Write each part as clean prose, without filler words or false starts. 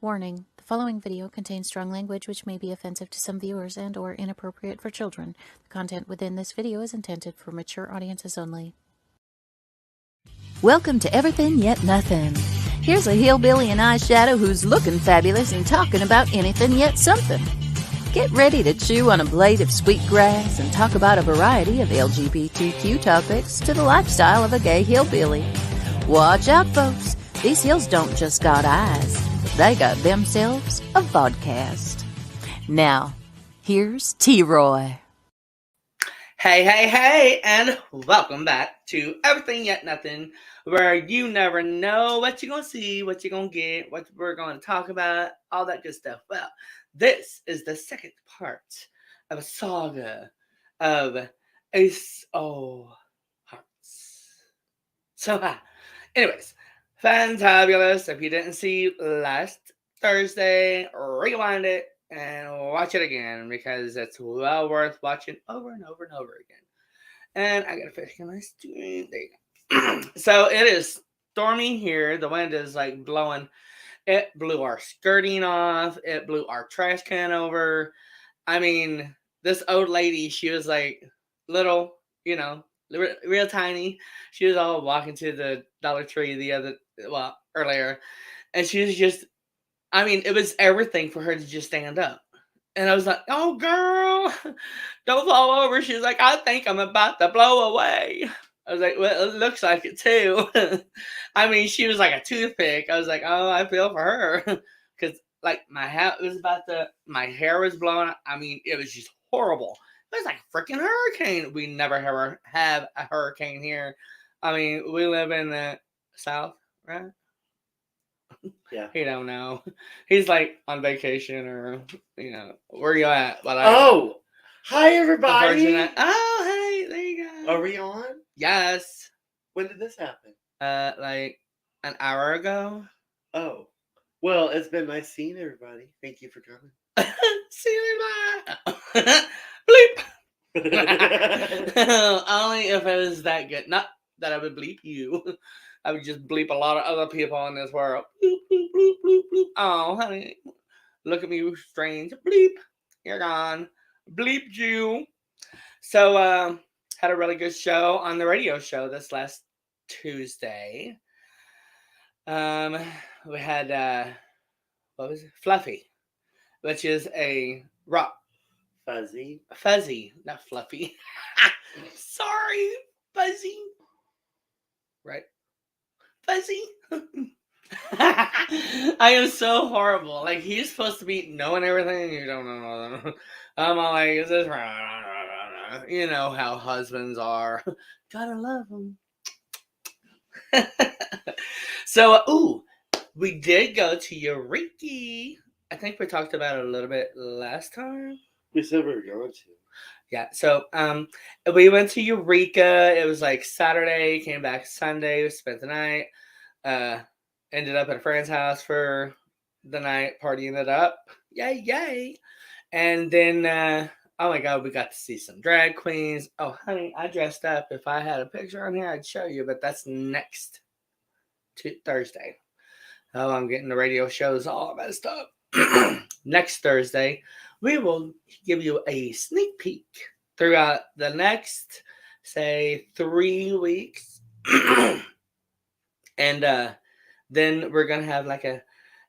Warning, the following video contains strong language which may be offensive to some viewers and or inappropriate for children. The content within this video is intended for mature audiences only. Welcome to Everythin Yet Nothin. Here's a hillbilly in eyeshadow who's looking fabulous and talking about anything yet something. Get ready to chew on a blade of sweet grass and talk about a variety of LGBTQ topics to the lifestyle of a gay hillbilly. Watch out, folks. These hills don't just got eyes. They got themselves a vodcast. Now, here's T-Roy. Hey, and welcome back to Everything Yet Nothing, where you never know what you're going to see, what you're going to get, what we're going to talk about, all that good stuff. Well, this is the second part of a saga of Ace O Hearts. So, anyways, fantabulous. If you didn't see last Thursday, rewind it and watch it again because it's well worth watching over and over and over again. And I gotta fix my screen. There you go. So it is stormy here. The wind is like blowing. It blew our skirting off. It blew our trash can over. I mean, this old lady, she was like little, real tiny. She was all walking to the Dollar Tree earlier. And she was just, it was everything for her to just stand up. And I was like, oh, girl, don't fall over. She was like, I think I'm about to blow away. I was like, well, it looks like it, too. She was like a toothpick. I was like, oh, I feel for her. Because, my hair was blowing. It was just horrible. It was like a freaking hurricane. We never ever have a hurricane here. We live in the South, right? Yeah. He don't know. He's like on vacation or, where you at? Hi everybody. Oh, hey, there you go. Are we on? Yes. When did this happen? Like an hour ago. Oh. Well, it's been nice seeing everybody. Thank you for coming. See you later. Bleep. Only if it was that good. Not that I would bleep you. I would just bleep a lot of other people in this world. Bloop, bloop, bloop, bloop, bloop. Oh, honey. Look at me, strange. Bleep. You're gone. Bleeped you. So, had a really good show on the radio show this last Tuesday. We had, what was it? Fluffy, which is a rock. Fuzzy, not fluffy. Sorry, fuzzy. Right? Fuzzy. I am so horrible. Like, he's supposed to be knowing everything, and you don't know nothing. I'm all like, is this right? You know how husbands are. Gotta love them. So, we did go to Eureka. I think we talked about it a little bit last time. We said we were going to. Yeah, so we went to Eureka. It was like Saturday, came back Sunday, we spent the night. Ended up at a friend's house for the night, partying it up. Yay. And then, oh my God, we got to see some drag queens. Oh, honey, I dressed up. If I had a picture on here, I'd show you, but that's next Thursday. Oh, I'm getting the radio shows all messed up. Next Thursday, we will give you a sneak peek throughout the next, say, 3 weeks. And then we're going to have like a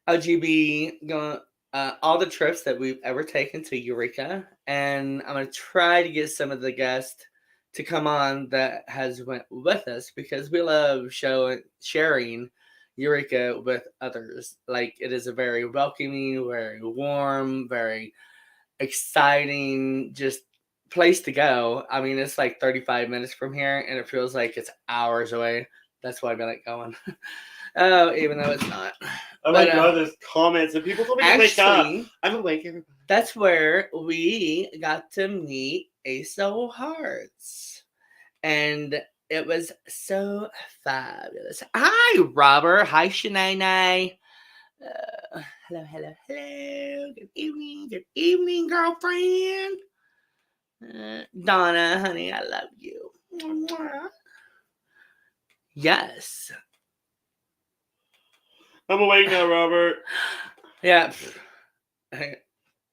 LGB going, all the trips that we've ever taken to Eureka. And I'm going to try to get some of the guests to come on that has went with us because we love sharing Eureka with others. Like, it is a very welcoming, very warm, very exciting, just place to go. It's like 35 minutes from here, and it feels like it's hours away. That's why I like going. Oh, even though it's not. Oh my God, there's comments and people told me to wake up. I'm awake, everybody. That's where we got to meet Ace O Hearts. And it was so fabulous. Hi, Robert. Hi, Shanae. Hello. Good evening, girlfriend. Donna, honey, I love you. Yes. I'm awake now, Robert. Yeah.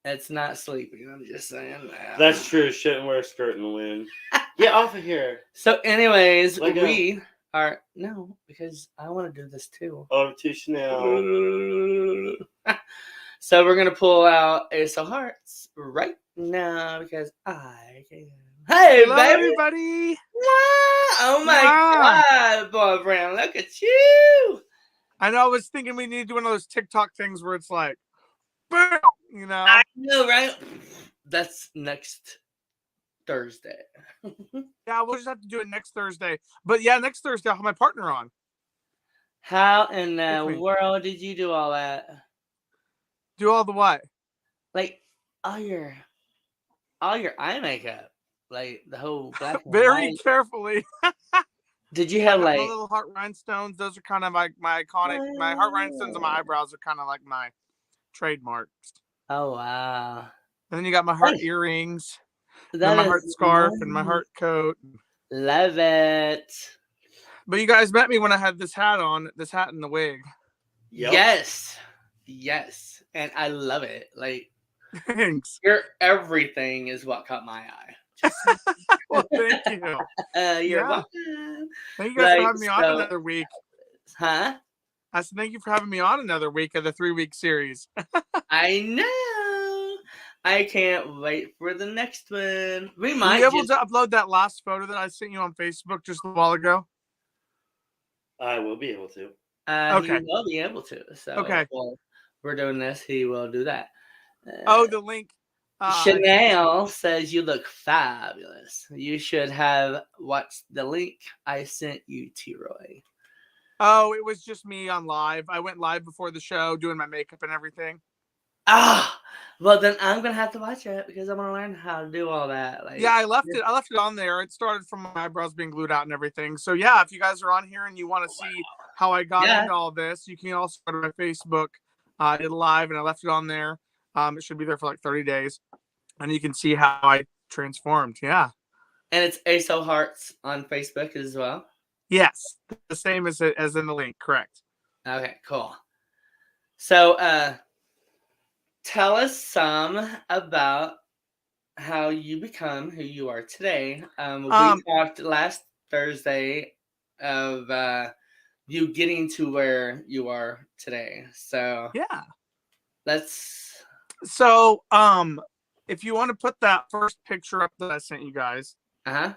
It's not sleeping. I'm just saying that. That's true. Shouldn't wear a skirt in the wind. Get off of here. So, anyways, Let go. we are no, because I want to do this too. Oh, to Chanel. So we're gonna pull out Ace of Hearts right now because I can. Hey, Hello, baby! everybody. Wow. Oh my Yeah. God, boyfriend! Look at you. I know. I was thinking we need to do one of those TikTok things where it's like, boom, you know. I know, right? That's next Thursday. Yeah, we'll just have to do it next Thursday. But yeah, next Thursday I'll have my partner on. How in the With me. world did you do all that? Do all the what? Like all your eye makeup, like the whole black and Very white. carefully. Did you I have got like my little heart rhinestones. Those are kind of my iconic. My heart rhinestones and my eyebrows are kind of like my trademarks. Oh wow. And then you got my heart earrings, and then That my is heart scarf, and my nice. heart coat. Love it. But you guys met me when I had this hat on, this hat and the wig. Yep. Yes, and I love it. Like Thanks. your everything is what caught my eye. Just Well, thank you. you're Yeah. welcome. Thank you guys for Like, having me on so- another week. Huh? I said thank you for having me on another week of the 3-week series. I know. I can't wait for the next one. We Were might you able just. to upload that last photo that I sent you on Facebook just a while ago? I will be able to. Okay. He will be able to. So, Okay. while we're doing this, he will do that. Oh, the link. Chanel says you look fabulous. You should have watched the link I sent you, T-Roy. Oh, it was just me on live. I went live before the show doing my makeup and everything. Ah, well then I'm gonna have to watch it because I want to learn how to do all that. Like, Yeah, I left it on there. It started from my eyebrows being glued out and everything. So yeah, if you guys are on here and you want to see how I got into all this, you can also go to my Facebook. I did live and I left it on there. It should be there for like 30 days. And you can see how I transformed. Yeah. And it's ASO Hearts on Facebook as well. Yes. The same as in the link, correct. Okay, cool. So tell us some about how you become who you are today. We talked last Thursday of you getting to where you are today. So yeah, let's. So if you want to put that first picture up that I sent you guys, the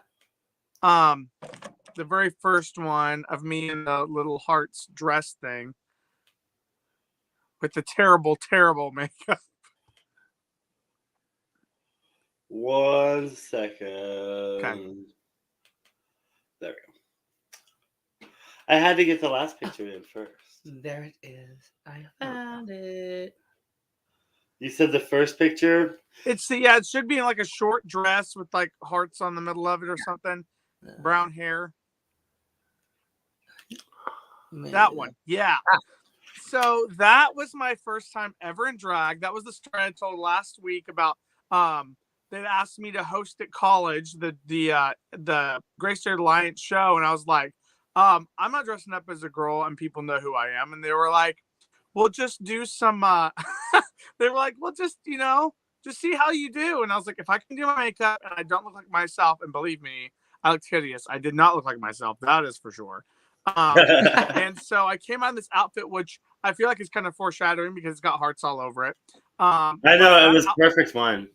very first one of me in the little hearts dress thing with the terrible makeup. 1 second. Okay. There we go. I had to get the last picture in first. There it is. I found it. You said the first picture? It should be in like a short dress with like hearts on the middle of it or something. Brown hair. Man. That one. Yeah. So that was my first time ever in drag. That was the story I told last week about they'd asked me to host at college the Grace State Alliance show, and I was like, I'm not dressing up as a girl and people know who I am. And they were like, we'll just do some they were like, well, just see how you do. And I was like, if I can do my makeup and I don't look like myself, and believe me, I looked hideous. I did not look like myself. That is for sure. And so I came out in this outfit, which I feel like is kind of foreshadowing because it's got hearts all over it. I know, it was perfect one.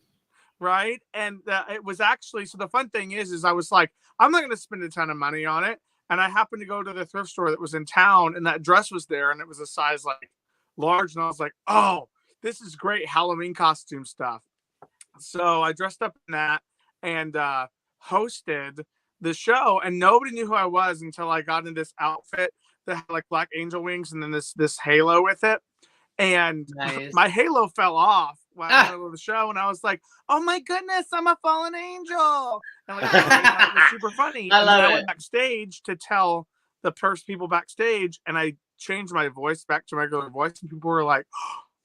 Right. And it was actually, so the fun thing is I was like, I'm not going to spend a ton of money on it. And I happened to go to the thrift store that was in town, and that dress was there, and it was a size like large. And I was like, oh, this is great Halloween costume stuff. So I dressed up in that and hosted the show, and nobody knew who I was until I got in this outfit that had like black angel wings and then this halo with it. And my halo fell off while I was in the middle of the show, and I was like, oh my goodness, I'm a fallen angel. And like, it was super funny. I went backstage to tell the people backstage, and I changed my voice back to my regular voice, and people were like,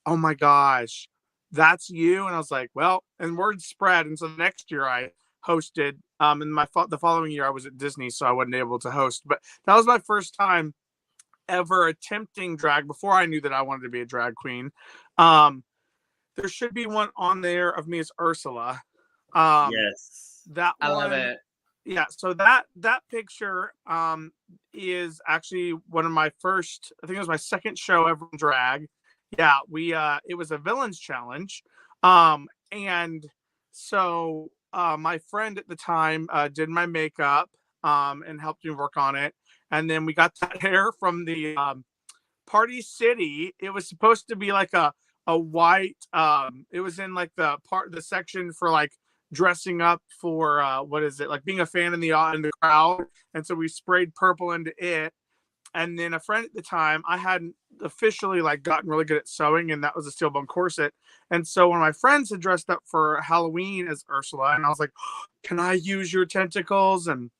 oh my gosh, that's you. And I was like, well, and word spread. And so the next year I hosted, and the following year I was at Disney, so I wasn't able to host. But that was my first time ever attempting drag before I knew that I wanted to be a drag queen. There should be one on there of me as Ursula. Yes. That I love one, it. yeah. So that picture is actually one of my first. I think it was my second show ever in drag. Yeah, we it was a villains challenge, and so my friend at the time did my makeup and helped me work on it, and then we got that hair from the Party City. It was supposed to be like a white. It was in like the section for like dressing up for what is it, like being a fan in the crowd, and so we sprayed purple into it. And then a friend at the time, I hadn't officially like gotten really good at sewing, and that was a steel bone corset. And so one of my friends had dressed up for Halloween as Ursula, and I was like, "Can I use your tentacles?" And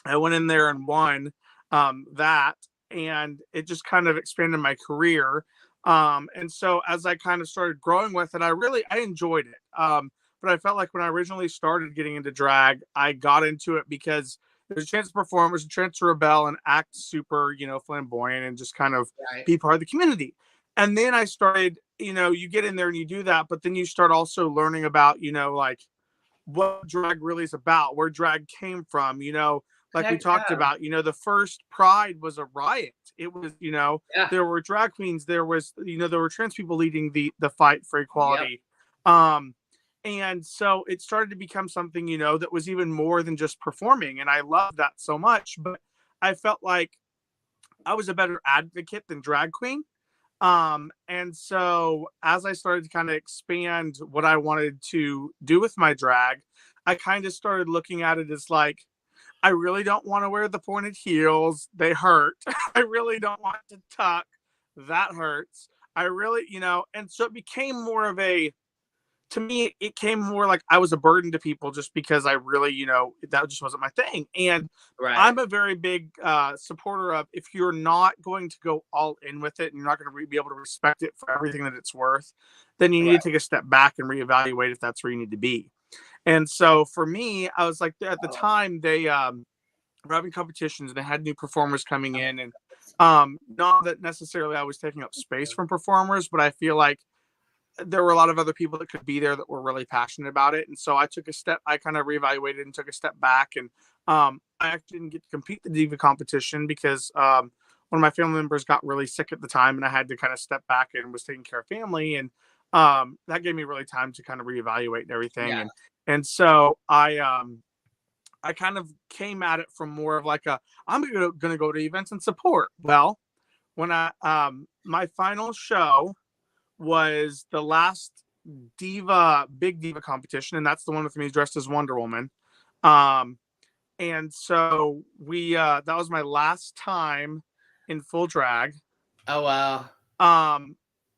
I went in there and won that, and it just kind of expanded my career. And so as I kind of started growing with it, I enjoyed it. But I felt like when I originally started getting into drag, I got into it because there's a chance to perform, there's a chance to rebel and act super, flamboyant and just kind of Right. be part of the community. And then I started, you get in there and you do that, but then you start also learning about, like what drag really is about, where drag came from, like we Heck talked yeah. about, the first Pride was a riot. It was, Yeah. there were drag queens, there was, there were trans people leading the fight for equality. And so it started to become something, that was even more than just performing. And I loved that so much, but I felt like I was a better advocate than drag queen. And so as I started to kind of expand what I wanted to do with my drag, I kind of started looking at it as like, I really don't want to wear the pointed heels. They hurt. I really don't want to tuck. That hurts. I really, and so it became more of to me, it came more like I was a burden to people just because I really, that just wasn't my thing. And Right. I'm a very big supporter of, if you're not going to go all in with it and you're not going to be able to respect it for everything that it's worth, then you need to take a step back and reevaluate if that's where you need to be. And so for me, I was like, at the time they were having competitions and they had new performers coming in, and not that necessarily I was taking up space from performers, but I feel like there were a lot of other people that could be there that were really passionate about it. And so I kind of reevaluated and took a step back. And I actually didn't get to compete the Diva competition because one of my family members got really sick at the time, and I had to kind of step back and was taking care of family. And that gave me really time to kind of reevaluate and everything. Yeah. And so I kind of came at it from more of like I'm going to go to events and support. Well, when my final show was the last big diva competition, and that's the one with me dressed as Wonder Woman. And so that was my last time in full drag. Oh wow.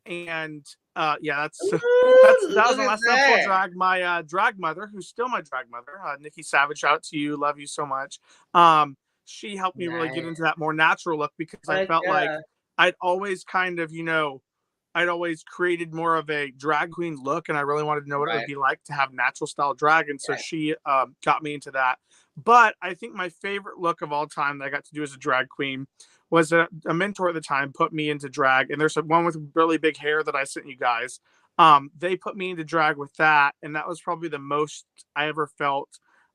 And yeah, that was my last time in full drag. My drag mother, who's still my drag mother, Nikki Savage, shout out to you, love you so much. She helped me really get into that more natural look, because I felt like I'd always kind of, I'd always created more of a drag queen look, and I really wanted to know what it would be like to have natural style drag. And so she got me into that. But I think my favorite look of all time that I got to do as a drag queen was a mentor at the time put me into drag. And there's one with really big hair that I sent you guys. They put me into drag with that. And that was probably the most I ever felt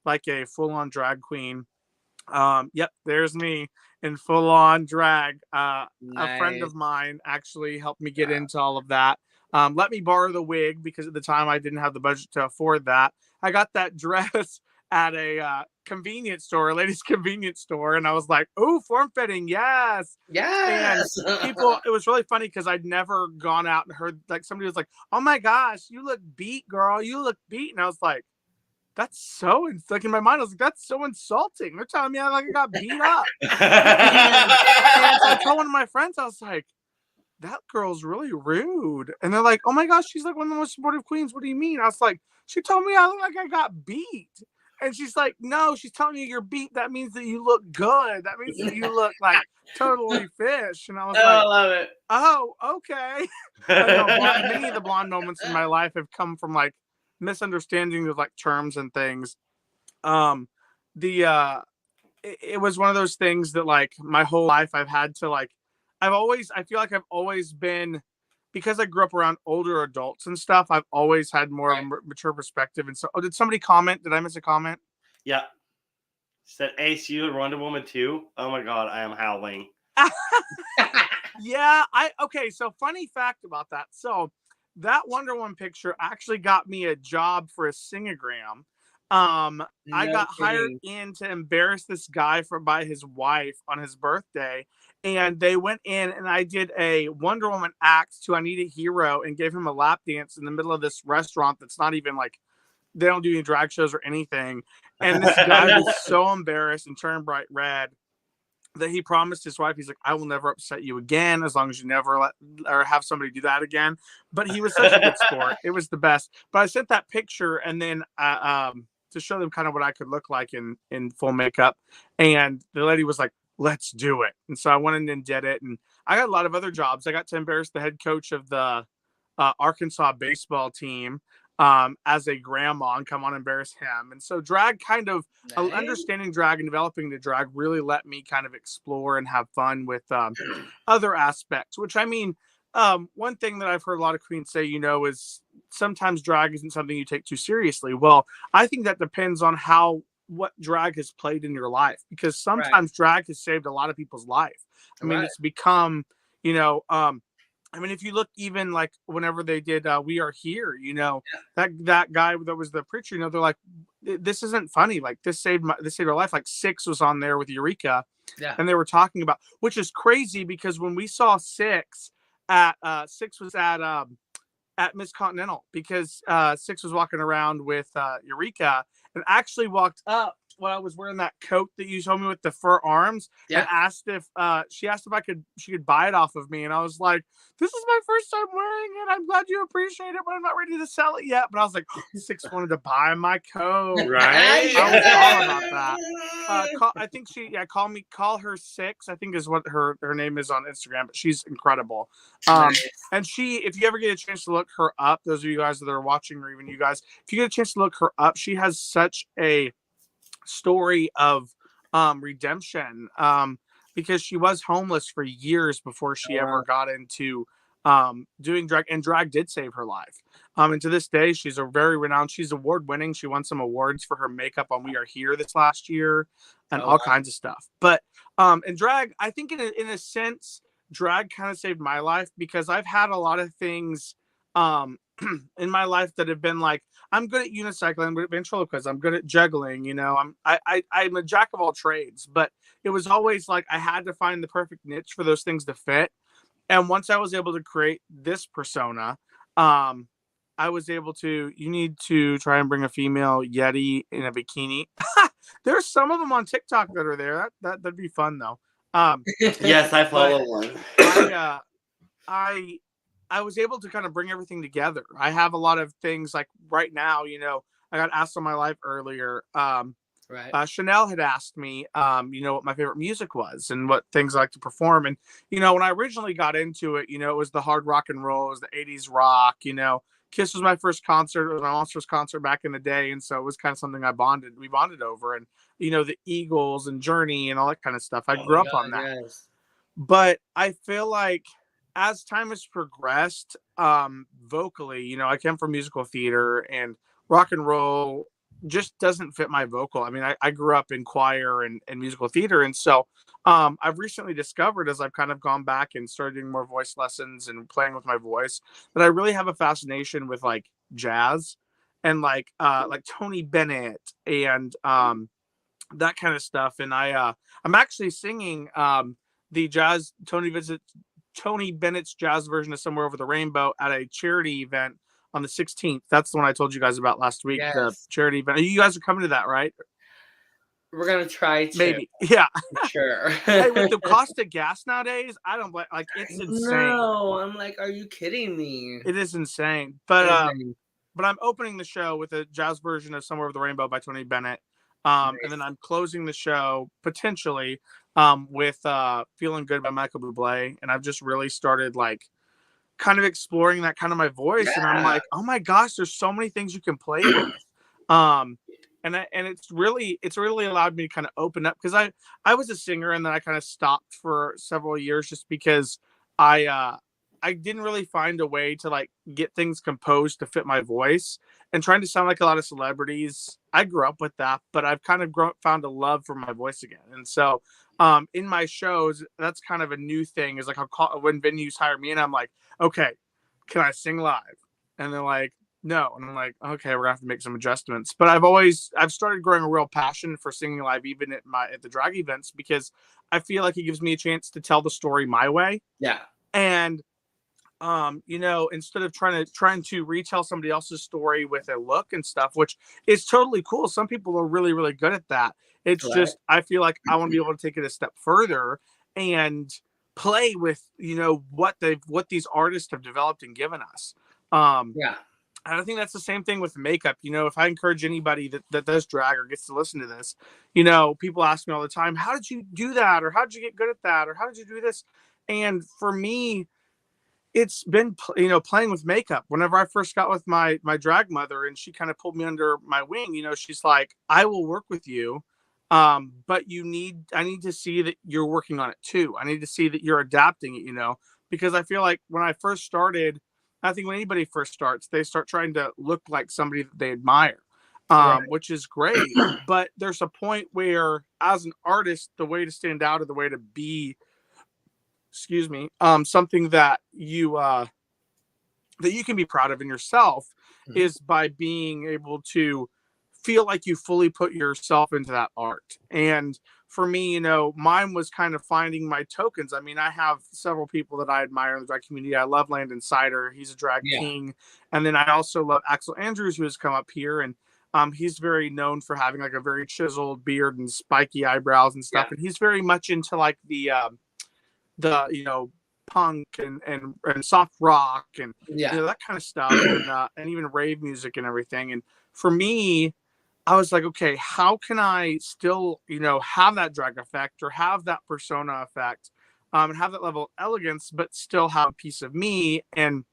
like a full on drag queen. Yep, there's me in full on drag. A friend of mine actually helped me get into all of that. Let me borrow the wig, because at the time I didn't have the budget to afford that. I got that dress at a convenience store, a ladies' convenience store, and I was like, "Oh, form fitting, yes." Yes. And people, it was really funny because I'd never gone out and heard, like, somebody was like, "Oh my gosh, you look beat, girl. You look beat," and I was like, that's so, like, in my mind, I was like, that's so insulting. They're telling me I got beat up. and so I told one of my friends, I was like, that girl's really rude. And they're like, oh my gosh, she's like one of the most supportive queens. What do you mean? I was like, she told me I look like I got beat. And she's like, no, she's telling you you're beat. That means that you look good. That means that you look like totally fish. And I was like, I love it. Oh, okay. Many of the blonde moments in my life have come from like misunderstanding of like terms and things. It was one of those things that like my whole life I've had to like, I feel like I've always been because I grew up around older adults and stuff, I've always had more of a mature perspective. And so, did somebody comment? Did I miss a comment? Yeah. Said Ace, you and Wonder Woman 2. Oh my god, I am howling. Yeah, okay, so funny fact about that. So that Wonder Woman picture actually got me a job for a singogram. I got hired in to embarrass this guy by his wife on his birthday, and they went in and I did a Wonder Woman act to I Need a Hero and gave him a lap dance in the middle of this restaurant that's not even like, they don't do any drag shows or anything. And this guy was so embarrassed and turned bright red that he promised his wife, he's like, I will never upset you again as long as you never let or have somebody do that again. But he was such a good sport. It was the best. But I sent that picture and then to show them kind of what I could look like in full makeup. And the lady was like, let's do it. And so I went in and did it. And I got a lot of other jobs. I got to embarrass the head coach of the Arkansas baseball team as a grandma and come on and embarrass him. And so drag kind of understanding drag and developing the drag really let me kind of explore and have fun with other aspects, which I mean, one thing that I've heard a lot of queens say, is sometimes drag isn't something you take too seriously. Well, I think that depends on what drag has played in your life, because sometimes drag has saved a lot of people's life. I mean, it's become, I mean, if you look even like whenever they did We Are Here, that guy that was the preacher, they're like, this isn't funny. Like this saved our life. Like Six was on there with Eureka. Yeah. And they were talking about, which is crazy because when we saw Six was at Miss Continental, because Six was walking around with Eureka and actually walked up when I was wearing that coat that you showed me with the fur arms, and asked if she could buy it off of me, and I was like, this is my first time wearing it. I'm glad you appreciate it, but I'm not ready to sell it yet. But I was like, Six wanted to buy my coat, right? I was all about that. I think call her Six, I think is what her name is on Instagram, but she's incredible. And if you ever get a chance to look her up, those of you guys that are watching, or even you guys, if you get a chance to look her up, she has such a story of redemption, because she was homeless for years before she ever got into doing drag, and drag did save her life. And to this day, she's she's award winning. She won some awards for her makeup on We Are Here this last year, and all kinds of stuff. But and drag, I think in a sense, drag kind of saved my life, because I've had a lot of things in my life that have been like, I'm good at unicycling, I'm good at ventriloquism, I'm good at juggling, I'm a jack of all trades, but it was always like I had to find the perfect niche for those things to fit. And once I was able to create this persona, I was able to, you need to try and bring a female Yeti in a bikini. There's some of them on TikTok that are there. That'd be fun though. Yes, I follow one. I was able to kind of bring everything together. I have a lot of things like right now, I got asked on my live earlier. Chanel had asked me, what my favorite music was and what things I like to perform. And, when I originally got into it, it was the hard rock and roll, it was the 80s rock, Kiss was my first concert. It was my mom's first concert back in the day. And so it was kind of something we bonded over. And, the Eagles and Journey and all that kind of stuff. I grew up on that. Yes. But I feel like as time has progressed, vocally, I came from musical theater, and rock and roll just doesn't fit my vocal. I mean, I grew up in choir and musical theater. And so I've recently discovered, as I've kind of gone back and started doing more voice lessons and playing with my voice, that I really have a fascination with like jazz and like Tony Bennett and that kind of stuff. And I'm actually singing the jazz Tony Bennett's jazz version of Somewhere Over the Rainbow at a charity event on the 16th. That's the one I told you guys about last week. Yes. The charity event. You guys are coming to that, right? We're gonna try to. Maybe. Yeah. Sure. Hey, with the cost of gas nowadays, I don't like it's insane. No, I'm like, are you kidding me? It is insane. But I'm opening the show with a jazz version of Somewhere Over the Rainbow by Tony Bennett. Nice. And then I'm closing the show potentially with Feeling Good by Michael Bublé. And I've just really started like kind of exploring that kind of my voice. Yeah. And I'm like, oh my gosh, there's so many things you can play with. And it's really allowed me to kind of open up, because I was a singer and then I kind of stopped for several years just because I I didn't really find a way to like get things composed to fit my voice, and trying to sound like a lot of celebrities. I grew up with that, but I've kind of found a love for my voice again. And so in my shows, that's kind of a new thing, is like I'll call when venues hire me and I'm like, okay, can I sing live? And they're like, no. And I'm like, okay, we're gonna have to make some adjustments. But I've started growing a real passion for singing live, even at the drag events, because I feel like it gives me a chance to tell the story my way. Yeah. And instead of trying to retell somebody else's story with a look and stuff, which is totally cool. Some people are really, really good at that. It's Right. just, I feel like I want to be able to take it a step further and play with, what these artists have developed and given us. Yeah. And I think that's the same thing with makeup. If I encourage anybody that does drag or gets to listen to this, people ask me all the time, how did you do that? Or how did you get good at that? Or how did you do this? And for me, it's been, playing with makeup. Whenever I first got with my drag mother and she kind of pulled me under my wing, she's like, I will work with you. But I need to see that you're working on it too. I need to see that you're adapting it, because I feel like when I first started, I think when anybody first starts, they start trying to look like somebody that they admire, Right. which is great. But there's a point where, as an artist, the way to stand out or the way to be, something that you can be proud of in yourself is by being able to feel like you fully put yourself into that art. And for me, mine was kind of finding my tokens. I mean, I have several people that I admire in the drag community. I love Landon Sider. He's a drag king. And then I also love Axel Andrews, who has come up here. And he's very known for having like a very chiseled beard and spiky eyebrows and stuff. And he's very much into like the punk and soft rock and that kind of stuff, and even rave music and everything. And for me, I was like, okay, how can I still have that drag effect or have that persona effect, and have that level of elegance, but still have a piece of me. And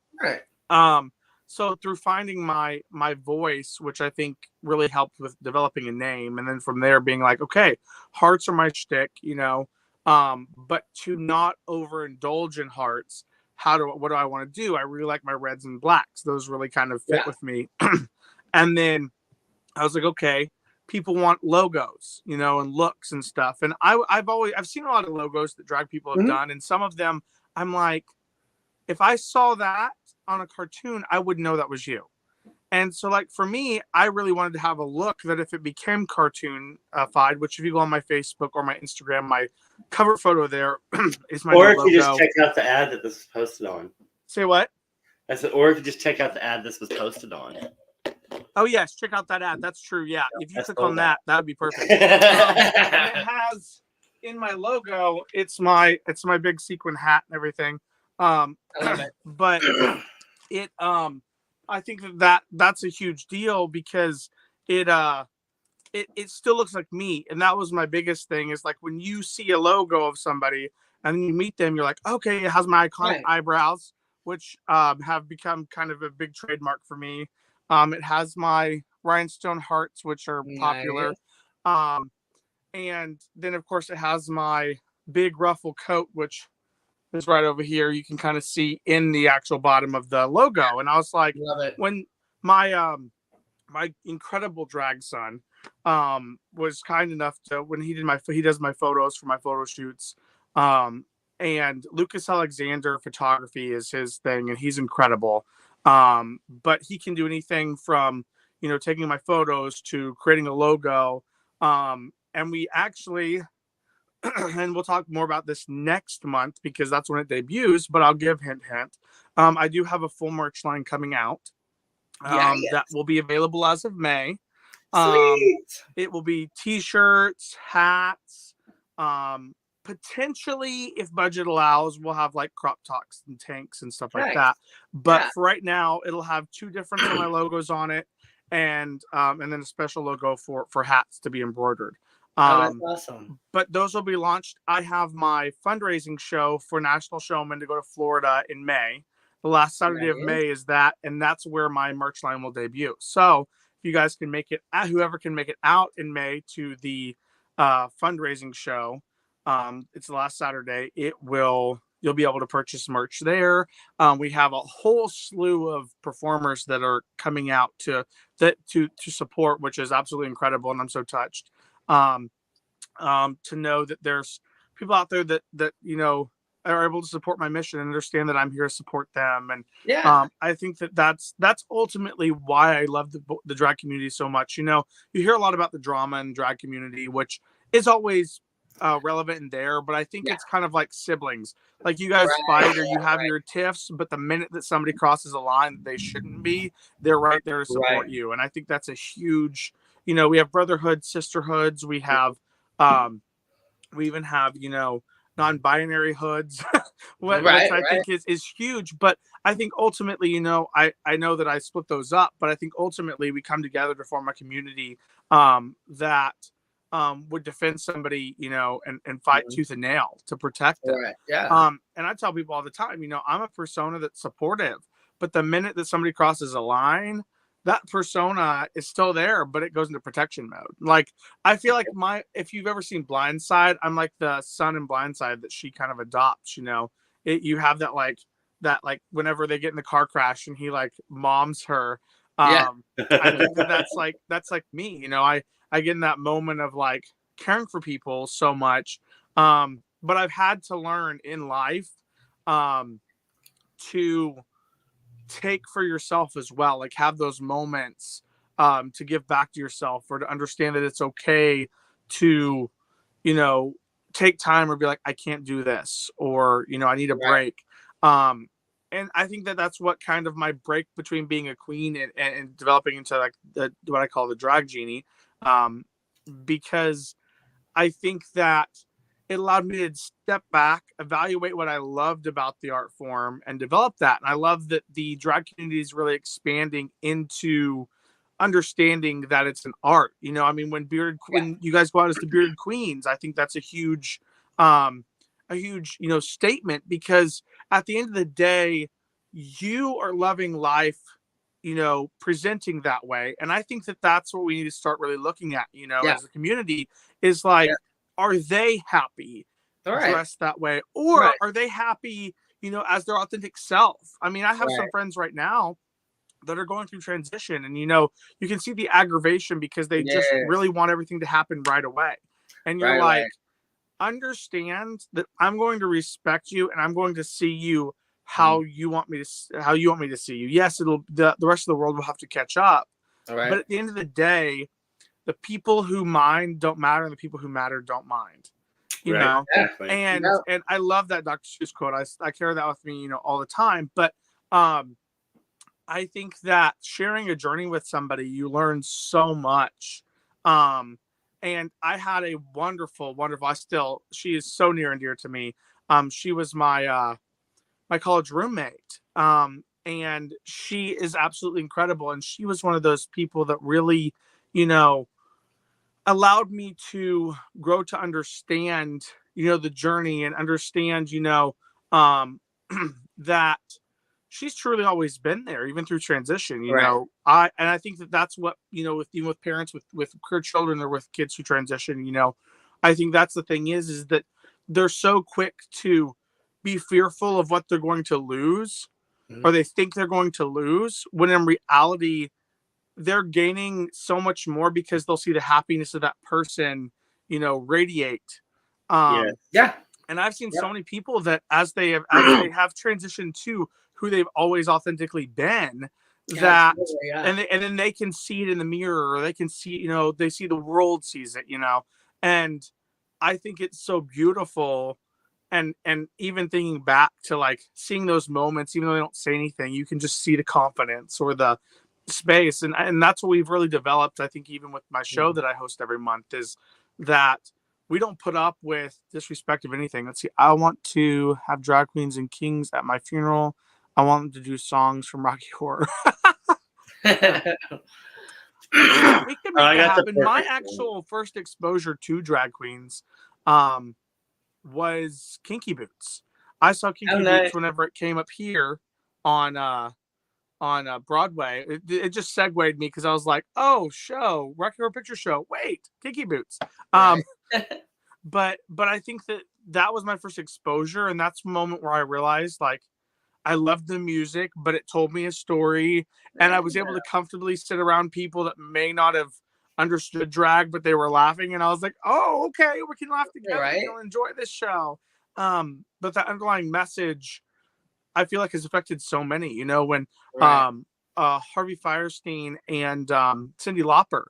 so through finding my voice, which I think really helped with developing a name, and then from there being like, okay, hearts are my shtick, but to not overindulge in hearts, what do I want to do? I really like my reds and blacks. Those really kind of fit with me. And then I was like, okay, people want logos, and looks and stuff. And I've seen a lot of logos that drag people have done. And some of them, I'm like, if I saw that on a cartoon, I would know that was you. And so, like, for me, I really wanted to have a look that if it became cartoonified, which if you go on my Facebook or my Instagram, my cover photo there is my Or if logo. you just check out the ad that this was posted on. Say what? I said, or if you just check out the ad this was posted on. Oh, yes, check out that ad. That's true, yeah. If you click on that would be perfect. And it has, in my logo, it's my big sequin hat and everything. But it I think that's a huge deal because it still looks like me. And that was my biggest thing, is like when you see a logo of somebody and then you meet them, you're like, okay, it has my iconic eyebrows, which have become kind of a big trademark for me. It has my rhinestone hearts, which are popular. And then of course it has my big ruffle coat, which is right over here. You can kind of see in the actual bottom of the logo. And I was like, when my my incredible drag son was kind enough to, when he does my photos for my photo shoots, and Lucas Alexander photography is his thing, and he's incredible. But he can do anything from taking my photos to creating a logo. And we actually and we'll talk more about this next month because that's when it debuts, but I'll give hint. I do have a full merch line coming out that will be available as of May. It will be t-shirts, hats, potentially, if budget allows, we'll have like crop tops and tanks and stuff like that. But for right now, it'll have 2 different of my logos on it, and then a special logo for hats to be embroidered. That's awesome. But those will be launched. I have my fundraising show for National Showman to go to Florida in May. The last Saturday of May is that, and that's where my merch line will debut. So if you guys can make it, whoever can make it out in May to the fundraising show, it's the last Saturday. It will, you'll be able to purchase merch there. We have a whole slew of performers that are coming out to support, which is absolutely incredible, and I'm so touched to know that there's people out there that are able to support my mission and understand that I'm here to support them. And Yeah. I think that that's ultimately why I love the drag community so much. You hear a lot about the drama and drag community, which is always relevant in there, but I think Yeah. it's kind of like siblings. Like you guys fight or you have your tiffs, but the minute that somebody crosses a line that they shouldn't be, they're right there to support you. And I think that's a huge, we have brotherhood, sisterhoods, we have we even have non-binary hoods, which I think is huge. But I think ultimately, I know that I split those up, but I think ultimately we come together to form a community that would defend somebody, and fight tooth and nail to protect them. And I tell people all the time, I'm a persona that's supportive, but the minute that somebody crosses a line, that persona is still there, but it goes into protection mode. Like, I feel like if you've ever seen Blindside, I'm like the son in Blindside that she kind of adopts, you have that whenever they get in the car crash and he like moms her. I think that's like me, I get in that moment of like caring for people so much. But I've had to learn in life, to take for yourself as well, like have those moments to give back to yourself, or to understand that it's okay to take time or be like, I can't do this, or I need a break. And I think that that's what kind of my break between being a queen and developing into like what I call the drag genie, because I think that it allowed me to step back, evaluate what I loved about the art form, and develop that. And I love that the drag community is really expanding into understanding that it's an art. When you guys go out as the bearded queens, I think that's a huge statement, because at the end of the day, you are loving life, presenting that way. And I think that that's what we need to start really looking at, as a community, is like, are they happy dressed that way, or are they happy, as their authentic self? I have some friends right now that are going through transition, and you can see the aggravation because they just really want everything to happen right away. And you're like, understand that I'm going to respect you, and I'm going to see you how you want me to see you. Yes, the rest of the world will have to catch up. But at the end of the day, the people who mind don't matter, and the people who matter don't mind. And I love that Dr. Seuss quote. I carry that with me, all the time. But I think that sharing a journey with somebody, you learn so much. And I had a wonderful, she is so near and dear to me. She was my college roommate. And she is absolutely incredible. And she was one of those people that really, allowed me to grow to understand, the journey, and understand, that she's truly always been there, even through transition. I think that that's what, even with parents with queer children, or with kids who transition, I think that's the thing is that they're so quick to be fearful of what they're going to lose, or they think they're going to lose, when in reality, they're gaining so much more, because they'll see the happiness of that person, radiate. And I've seen so many people that as they have transitioned to who they've always authentically been, and then they can see it in the mirror, or they can see, they see the world sees it, and I think it's so beautiful. And even thinking back to like seeing those moments, even though they don't say anything, you can just see the confidence or the space. And that's what we've really developed. I think even with my show that I host every month, is that we don't put up with disrespect of anything. Let's see. I want to have drag queens and kings at my funeral. I want them to do songs from Rocky Horror. We can make that happen. My actual first exposure to drag queens was Kinky Boots. I saw Kinky Boots whenever it came up here on Broadway. It just segued me, because I was like, oh, Rocky Horror Picture Show. Wait, Kinky Boots. But I think that that was my first exposure, and that's the moment where I realized like I loved the music, but it told me a story, and I was able to comfortably sit around people that may not have understood drag, but they were laughing, and I was like, "Oh, okay, we can laugh together. Right. We'll enjoy this show." But that underlying message, I feel like, has affected so many. You know, when Right. Harvey Firestein and Cyndi Lauper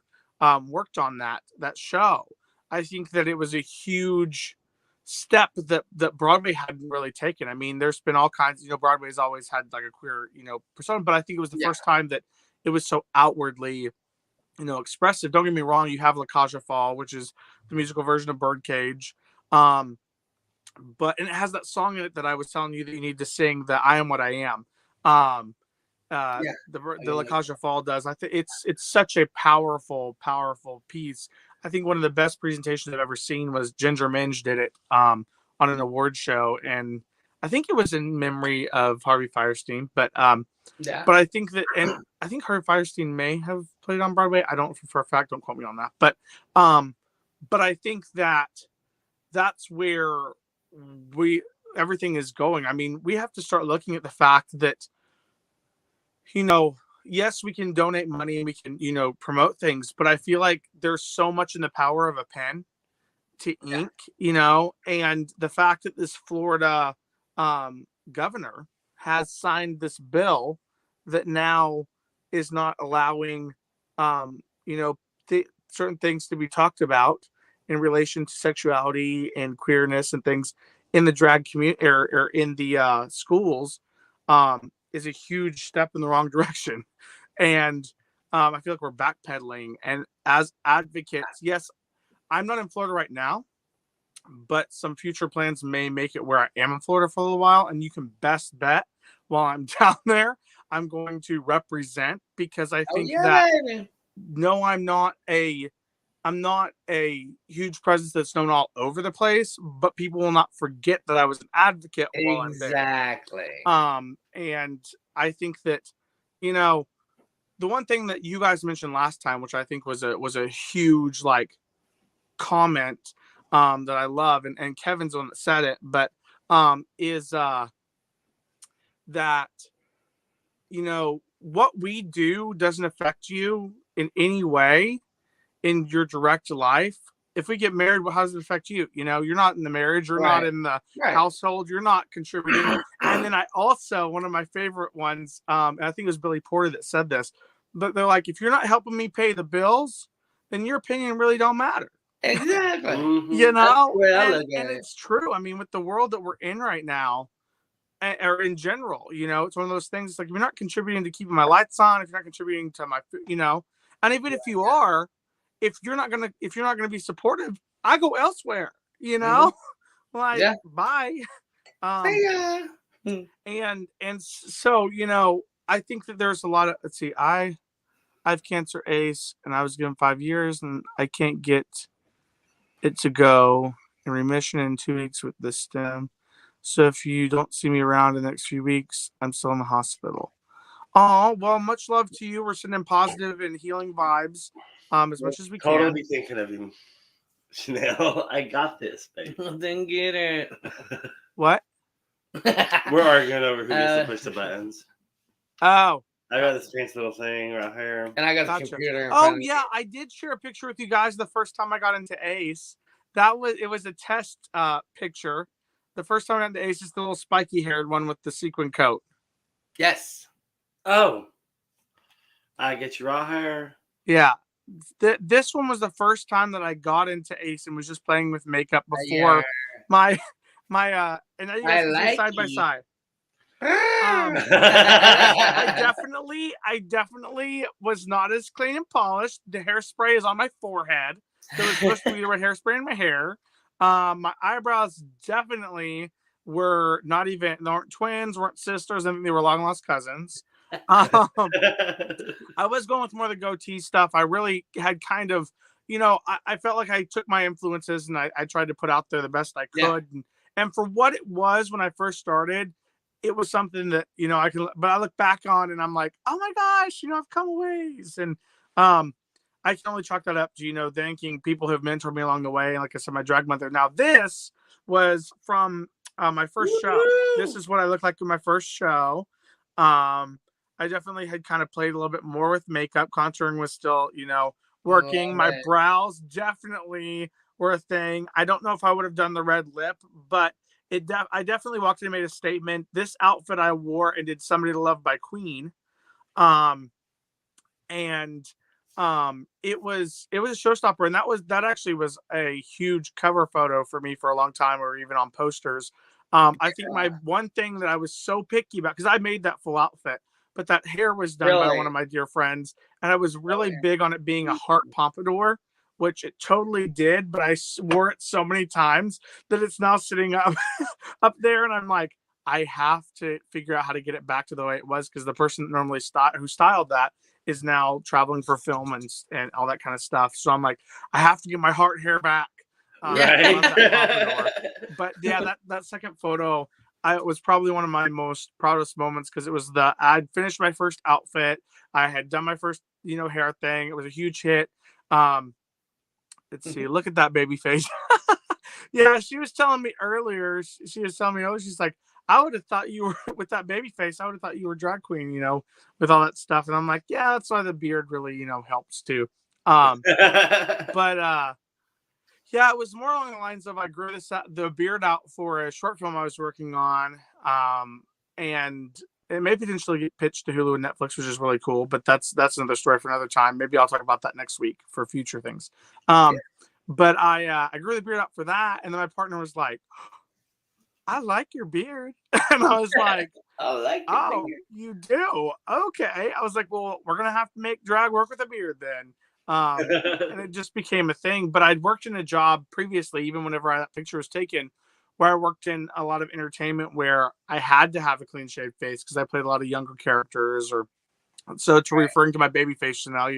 worked on that show, I think that it was a huge step that Broadway hadn't really taken. I mean, there's been all kinds, you know, Broadway's always had like a queer, you know, persona, but I think it was the Yeah. first time that it was so outwardly, you know, expressive. Don't get me wrong, you have La Cage aux Folles, which is the musical version of Birdcage. But and it has that song in it that I was telling you that you need to sing, the I Am What I Am. Yeah. The La Cage aux Folles does. I think it's such a powerful piece. I think one of the best presentations I've ever seen was Ginger Minge did it on an award show, and I think it was in memory of Harvey Firestein. But Yeah. I think that, and I think Harvey Firestein may have played on Broadway. I don't for a fact. Don't quote me on that. But I think that that's where everything is going. I mean, we have to start looking at the fact that, you know, yes, we can donate money and we can, you know, promote things, but I feel like there's so much in the power of a pen to ink, you know, and the fact that this Florida governor has signed this bill that now is not allowing, you know, certain things to be talked about in relation to sexuality and queerness and things in the drag community or in the schools, is a huge step in the wrong direction. And I feel like we're backpedaling. And as advocates, yes, I'm not in Florida right now, but some future plans may make it where I am in Florida for a little while. And you can best bet while I'm down there, I'm going to represent, because I Oh think yeah, that baby. no, I'm not a huge presence that's known all over the place, but people will not forget that I was an advocate while I'm there. Exactly. And I think that, you know, the one thing that you guys mentioned last time, which I think was a huge like comment that I love, and Kevin's the one that said it, but is that, you know, what we do doesn't affect you in any way in your direct life. If we get married, well, how does it affect you? You know, you're not in the marriage, you're not Right. in the Right. household, you're not contributing. And then I also, one of my favorite ones, and I think it was Billy Porter that said this, but they're like, if you're not helping me pay the bills, then your opinion really don't matter. Exactly. You That's know, the way I look at and it. it's true. I mean, with the world that we're in right now, or in general, you know, it's one of those things. It's like, if you're not contributing to keeping my lights on, if you're not contributing to my, you know, and even if you are, if you're not gonna be supportive, I go elsewhere. You know, like Yeah. bye. Yeah. And so, you know, I think that there's a lot of, let's see, I have cancer ACE, and I was given 5 years, and I can't get it to go in remission in 2 weeks with this stem. So if you don't see me around in the next few weeks, I'm still in the hospital. Oh, well, much love to you. We're sending positive and healing vibes as much as we can. Totally be thinking of you, Chanel. I got this, babe. Then get it. What? We're arguing over who gets to push the buttons. Oh. I got this fancy little thing right here. And I got Gotcha. the computer in Oh front of yeah, I did share a picture with you guys the first time I got into Ace. It was a test picture. The first time I got into Ace is the little spiky haired one with the sequin coat. Yes. Oh. I get your raw hair. Yeah. This one was the first time that I got into Ace and was just playing with makeup before my and now you guys can see side by side. I definitely was not as clean and polished. The hairspray is on my forehead. There was supposed to be the right hairspray in my hair. My eyebrows definitely were not even, they weren't twins, weren't sisters. I think they were long lost cousins. I was going with more of the goatee stuff. I really had kind of, you know, I felt like I took my influences and I tried to put out there the best I could. Yeah. And for what it was when I first started, it was something that, you know, but I look back on and I'm like, oh my gosh, you know, I've come a ways. And I can only chalk that up to, thanking people who have mentored me along the way. And like I said, my drag mother. Now, this was from my first show. This is what I looked like in my first show. I definitely had kind of played a little bit more with makeup. Contouring was still, working. My brows definitely were a thing. I don't know if I would have done the red lip, but I definitely walked in and made a statement. This outfit I wore and did Somebody to Love by Queen. And it was a showstopper, and that actually was a huge cover photo for me for a long time, or even on posters. I think my one thing that I was so picky about, because I made that full outfit, but that hair was done by one of my dear friends, and I was really big on it being a heart pompadour, which it totally did, but I wore it so many times that it's now sitting up up there, and I'm like, I have to figure out how to get it back to the way it was, because the person normally who styled that is now traveling for film and all that kind of stuff. So I'm like, I have to get my heart hair back. Right. But yeah, that second photo, was probably one of my most proudest moments, because it was I'd finished my first outfit. I had done my first, hair thing. It was a huge hit. Let's see, look at that baby face. Yeah, she was telling me earlier, she was telling me, she's like, I would have thought you were with that baby face. I would have thought you were drag queen, with all that stuff. And I'm like, yeah, that's why the beard really, helps too. But yeah, it was more along the lines of I grew the beard out for a short film I was working on. And it may potentially get pitched to Hulu and Netflix, which is really cool. But that's another story for another time. Maybe I'll talk about that next week for future things. But I grew the beard out for that, and then my partner was like, I like your beard. And I was like, oh, you do? Okay. I was like, well, we're going to have to make drag work with a beard then. And it just became a thing. But I'd worked in a job previously, even whenever that picture was taken, where I worked in a lot of entertainment where I had to have a clean shaved face because I played a lot of younger characters, or so to referring to my baby face now,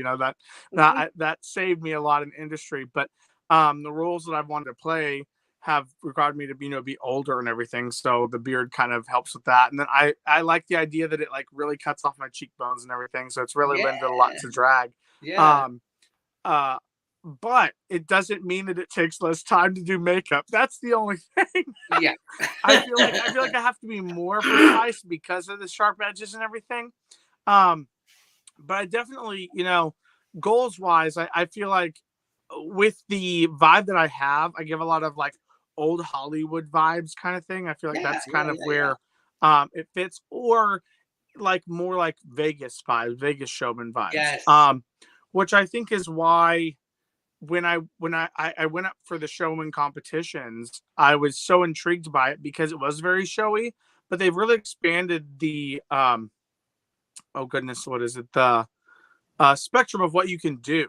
that saved me a lot in industry. But the roles that I've wanted to play have required me to be older and everything, so the beard kind of helps with that. And then I like the idea that it like really cuts off my cheekbones and everything, so it's really lended a lot to drag. But it doesn't mean that it takes less time to do makeup. That's the only thing. I feel like I have to be more precise because of the sharp edges and everything. But I definitely, goals wise, I feel like with the vibe that I have, I give a lot of like old Hollywood vibes kind of thing. I feel like that's kind of where it fits, or like more like Vegas vibes, Vegas showman vibes. Which I think is why when I went up for the showman competitions, I was so intrigued by it because it was very showy, but they've really expanded the oh goodness, what is it? The spectrum of what you can do.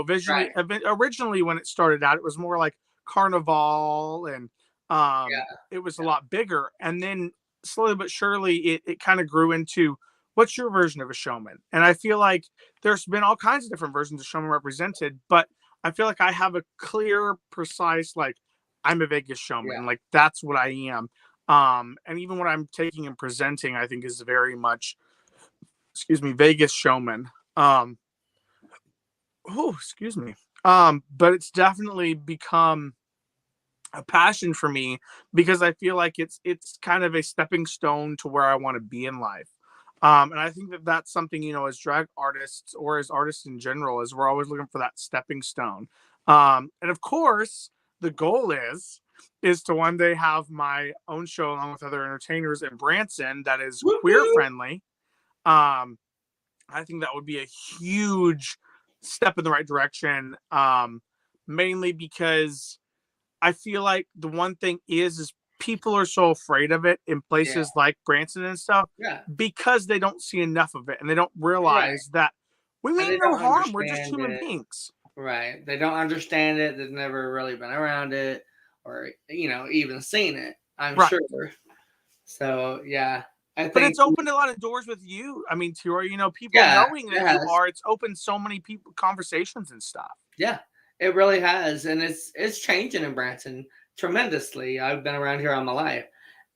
Visually, originally when it started out, it was more like carnival, and it was a lot bigger. And then slowly but surely, it kind of grew into what's your version of a showman. And I feel like there's been all kinds of different versions of showman represented, but I feel like I have a clear, precise, like I'm a Vegas showman, like that's what I am. And even what I'm taking and presenting, I think is very much, Vegas showman. Excuse me. But it's definitely become a passion for me because I feel like it's kind of a stepping stone to where I want to be in life. And I think that that's something, as drag artists or as artists in general, is we're always looking for that stepping stone. And of course, the goal is to one day have my own show along with other entertainers in Branson that is queer friendly. I think that would be a huge step in the right direction. Mainly because I feel like the one thing is people are so afraid of it in places like Branson and stuff because they don't see enough of it and they don't realize that we mean no harm. We're just human beings. Right. They don't understand it. They've never really been around it or, even seen it, I'm sure. So, yeah. But it's opened a lot of doors with you. I mean, Tura, people knowing that you are, it's opened so many people conversations and stuff. Yeah, it really has. And it's changing in Branson tremendously. I've been around here all my life.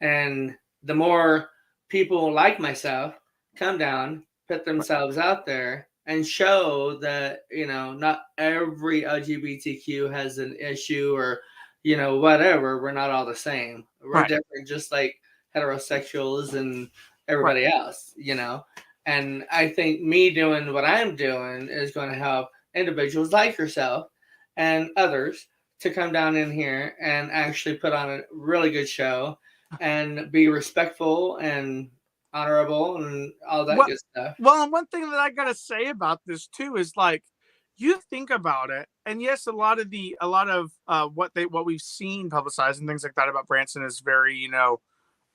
And the more people like myself come down, put themselves out there, and show that, not every LGBTQ has an issue, or whatever. We're not all the same. We're Right. different, just like heterosexuals and Right. everybody else. And I think me doing what I'm doing is going to help individuals like yourself and others to come down in here and actually put on a really good show and be respectful and honorable and all that Well, good stuff. well, and one thing that I gotta say about this too is like, you think about it, and yes, a lot of what we've seen publicized and things like that about Branson is very,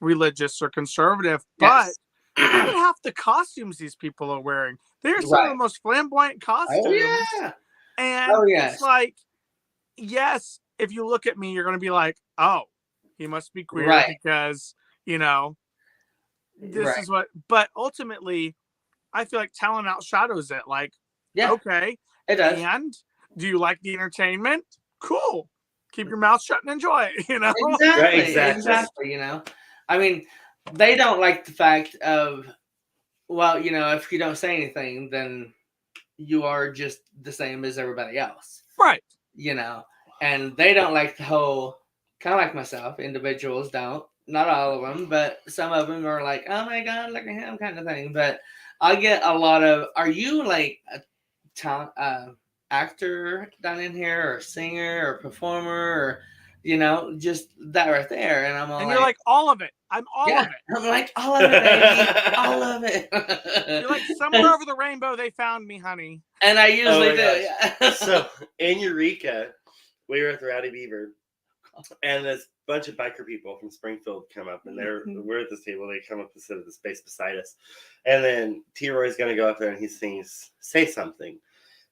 religious or conservative, but Yes. look at half the costumes these people are wearing. They are some of Right. the most flamboyant Oh costumes. yeah. And Oh it's yes. like, yes, if you look at me, you're gonna be like, oh, he must be queer Right. because, this Right. is what, but ultimately, I feel like talent outshadows it. Like, Yeah. okay, It does. and do you like the entertainment? Cool. Keep your mouth shut and enjoy it, Exactly. Right, exactly. Exactly. I mean, they don't like the fact of, well, if you don't say anything, then you are just the same as everybody else. Right. And they don't like the whole, kind of like myself, individuals don't, not all of them, but some of them are like, oh my God, look at him kind of thing. But I get a lot of, are you like a talent, actor down in here, or singer, or performer, or, just that right there. And I'm all And like, you're like, all of it. I'm all yeah, of it. I'm like, all of it, baby, all of it. You're like, somewhere over the rainbow, they found me, honey. And I usually my do. gosh. Yeah. So in Eureka, we were at the Rowdy Beaver, and this bunch of biker people from Springfield come up, and we're at this table. They come up and sit at the space beside us, and then T. Roy's going to go up there and he sings "Say Something,"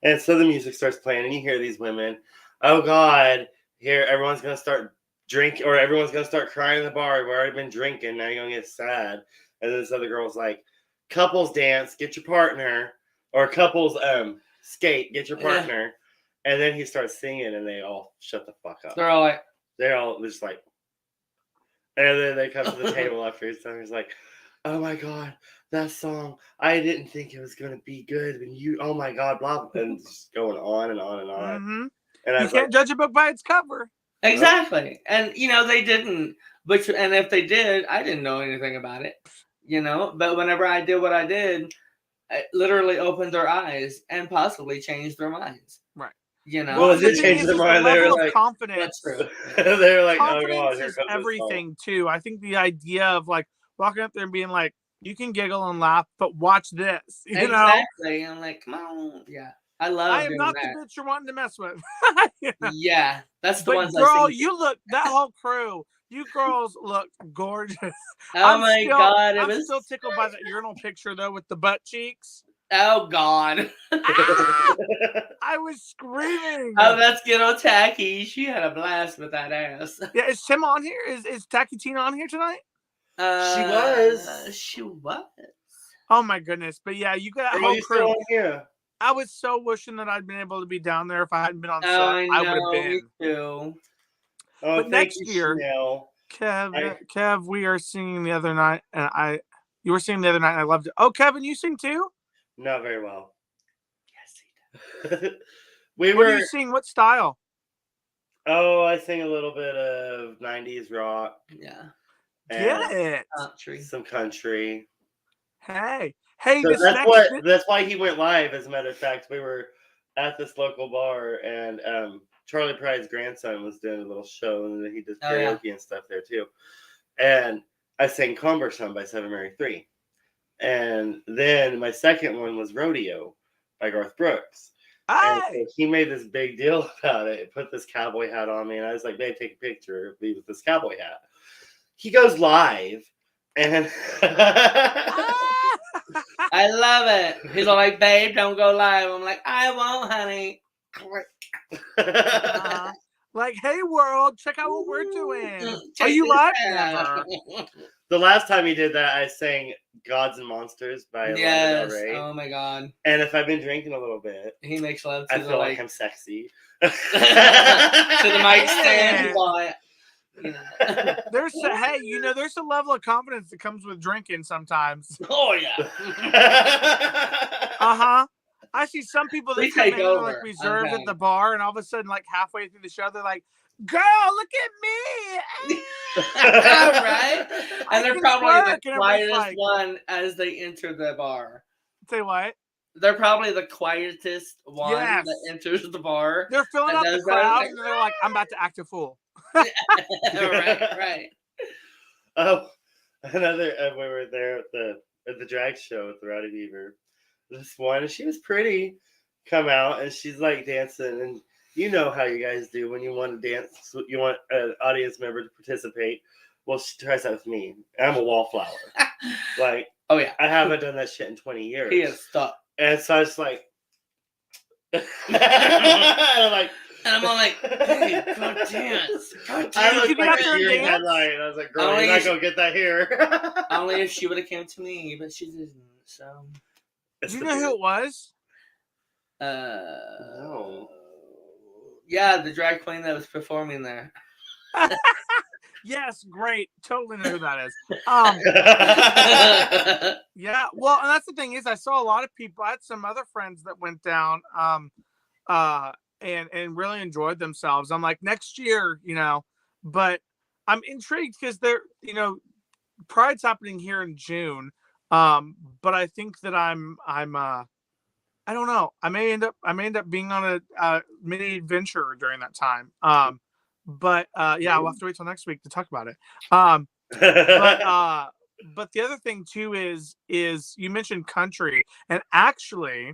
and so the music starts playing, and you hear these women. Oh God! Here, everyone's going to start drinking, or everyone's going to start crying in the bar. We've already been drinking. Now you're going to get sad. And then this other girl's like, "Couples dance, get your partner," or "Couples skate, get your partner." Yeah. And then he starts singing, and they all shut the fuck up. They're all like, just like, and then they come to the table after he's done. He's like, "Oh my God, that song! I didn't think it was gonna be good. And you, oh my God, blah," and just going on and on and on. Mm-hmm. And I you can't judge a book by its cover. exactly. And they didn't. But and if they did, I didn't know anything about it. But whenever I did what I did, it literally opened their eyes and possibly changed their minds. Right. Well, it did change their mind. They were like, confidence. That's true. They're like, confidence oh God, here is comes everything too. I think the idea of like walking up there and being like, you can giggle and laugh, but watch this. Exactly. I'm like, come on. Yeah. I love I am doing not that. the bitch you're wanting to mess with. Yeah. That's the but ones girl, I see. you look, that whole crew, you girls look gorgeous. Oh my God. I'm still tickled by that urinal picture though with the butt cheeks. Oh God. I was screaming. Oh, that's Ghetto Tacky. She had a blast with that ass. Yeah, is Tim on here? Is Tacky Tina on here tonight? She was. She was. Oh my goodness. But yeah, you got a whole crew. Here? I was so wishing that I'd been able to be down there if I hadn't been on set. I would have been. Me too. Oh, but next year, Chanel. Kev, we are singing the other night, and you were singing the other night, and I loved it. Oh, Kevin, you sing too? Not very well. Yes, he did. What do you sing? What style? Oh, I sing a little bit of 90s rock. Yeah. Get it. Country. Some country. Hey, so that's why he went live. As a matter of fact, we were at this local bar, and Charlie Pride's grandson was doing a little show, and then he did karaoke and stuff there too. And I sang "Cumbersome" by Seven Mary 3. And then my second one was "Rodeo" by Garth Brooks. And so he made this big deal about it. Put this cowboy hat on me, and I was like, "Babe, take a picture of me with this cowboy hat." He goes live, and I love it. He's all like, "Babe, don't go live." I'm like, "I won't, honey." Like, hey world, check out what we're doing. Are you live? Never. The last time he did that, I sang "Gods and Monsters" by Lana Del Rey. Oh my God. And if I've been drinking a little bit, he makes love to I feel like I'm sexy. To the mic stand. There's a level of confidence that comes with drinking sometimes. Oh yeah. I see some people that We come in take and they're like over. reserved I'm at the bar, and all of a sudden, like halfway through the show, they're like, "Girl, look at me!" Right? I And they're can probably the twerk, and everybody's quietest like, one as they enter the bar. "Say what?" They're probably the quietest one Yes. that enters the bar. They're filling that out the does that. crowd, Like, and then they're like, "I'm about to act a fool." right. Oh, another we were there at the drag show with the Rowdy Beaver. This one, she was pretty. Come out and she's like dancing, and you know how you guys do when you want to dance. You want an audience member to participate. Well, she tries that with me. I'm a wallflower. Like, Oh yeah, I haven't done that shit in 20 years. he is stuck. And so I was like, and I'm like. And I'm all like, hey, go dance. Go dance. I was Did you get like out there and a dance? headline. I was like, girl, Only you're not if- going to get that here. Only if she would have came to me, but she didn't. So, It's Do you the know who it was? No. Yeah, the drag queen that was performing there. Yes, great. Totally know who that is. Yeah, well, and that's the thing is, I saw a lot of people. I had some other friends that went down, and really enjoyed themselves. I'm like, next year, but I'm intrigued because Pride's happening here in June. But I think that I don't know. I may end up being on a mini adventure during that time. But yeah, we'll have to wait till next week to talk about it. But the other thing too is you mentioned country, and actually,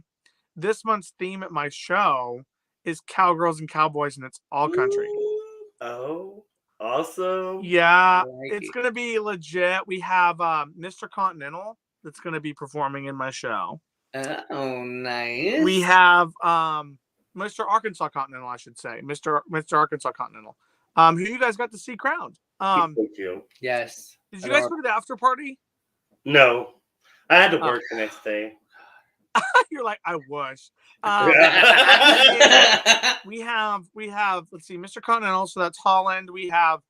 this month's theme at my show is cowgirls and cowboys, and it's all country. Oh, awesome. Yeah, like it's it. gonna be legit. We have Mr. Continental that's gonna be performing in my show. Oh, nice. We have Mr. Arkansas Continental, I should say. Mr. Arkansas Continental. Who you guys got to see crowned. Thank you. Yes. Did you guys go to the after party? No, I had to work the next day. You're like, I wish. We have let's see, Mr. Continental, so that's Holland. We have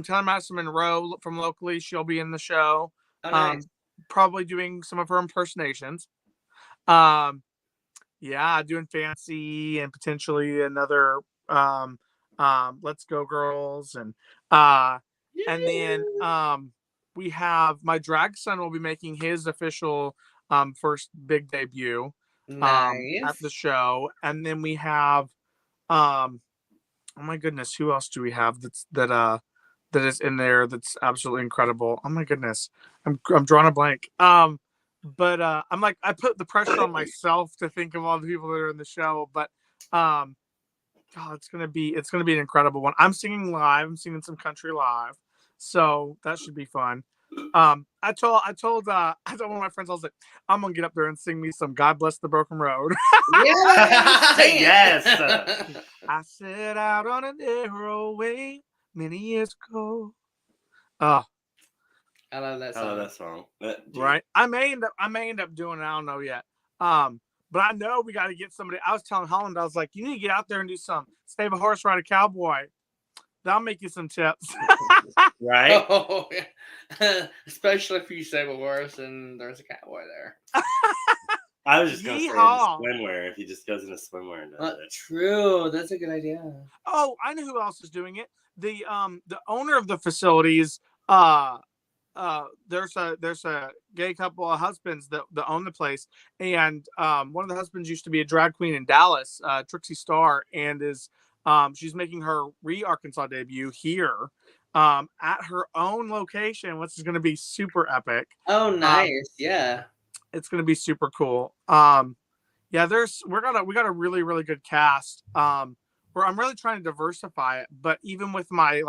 Taylor Madison Monroe from locally. She'll be in the show. Oh, nice. Probably doing some of her impersonations. Yeah, doing Fancy and potentially another Let's Go Girls, and then we have my drag son will be making his official first big debut Nice. at the show, and then we have oh my goodness, who else do we have that is in there that's absolutely incredible? Oh my goodness, I'm drawing a blank. But I'm like, I put the pressure on myself to think of all the people that are in the show, but God, it's gonna be an incredible one. I'm singing live. I'm singing some country live, so that should be fun. I told one of my friends, I was like, I'm gonna get up there and sing me some "God Bless the Broken Road." Yes. I set out on a narrow way many years ago. Oh, I love that song. I love that song. right. I may end up doing it. I don't know yet. But I know we got to get somebody. I was telling Holland, I was like, you need to get out there and do some save a horse, ride a cowboy. That'll make you some tips. Right? Oh, yeah. Especially if you save a horse and there's a cowboy there. I was just going to say Yeehaw. swimwear if he just goes into swimwear and does it. True. That's a good idea. Oh, I know who else is doing it. The owner of the facilities, there's a gay couple of husbands that own the place, and one of the husbands used to be a drag queen in Dallas, Trixie Starr, and is she's making her Arkansas debut here at her own location, which is going to be super epic. Oh, nice. Yeah. It's going to be super cool. Yeah, we got a really, really good cast. Where I'm really trying to diversify it, but even with my